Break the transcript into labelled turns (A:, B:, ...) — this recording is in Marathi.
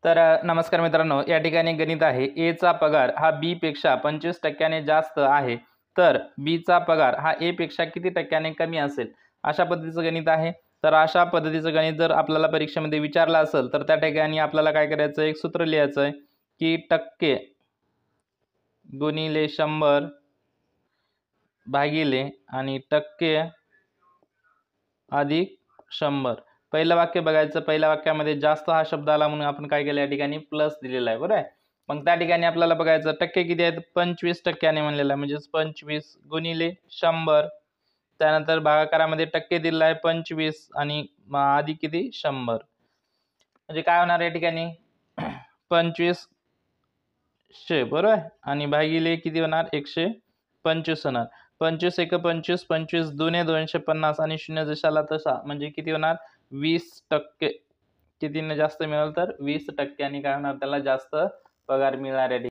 A: तर नमस्कार मित्रांनो, या ठिकाणी गणित आहे. ए चा पगार हा बी पेक्षा 25% जास्त आहे, तर बी चा पगार हा ए पेक्षा किती टक्क्याने कमी असेल? अशा पद्धतीचं गणित आहे. तर अशा पद्धतीचं गणित जर आपल्याला परीक्षेमध्ये विचारलं असेल, तर त्या ठिकाणी आपल्याला काय करायचं, एक सूत्र लिहायचं आहे की टक्के गुणिले 100 भागिले आणि टक्के अधिक 100. पहिलं वाक्य बघायचं. पहिल्या वाक्यामध्ये जास्त हा शब्द आला म्हणून आपण काय केलं, या ठिकाणी प्लस दिलेला आहे, बरोबर आहे. मग त्या ठिकाणी आपल्याला बघायचं टक्के किती आहेत, 25% म्हणलेलं आहे, म्हणजेच 25 गुणिले 100. त्यानंतर भागाकारामध्ये टक्के दिलेला आहे 25 आणि अधिक किती 100, म्हणजे काय होणार या ठिकाणी 2500, बरोबर आहे. आणि भागिले किती होणार 125 होणार. 25 एक 25, 25 दुने 250 आणि 0 जशाला तसा, म्हणजे किती होणार 20%. कितीने जास्त मिळेल तर 20%, काय होणार त्याला जास्त पगार मिळणार आहे.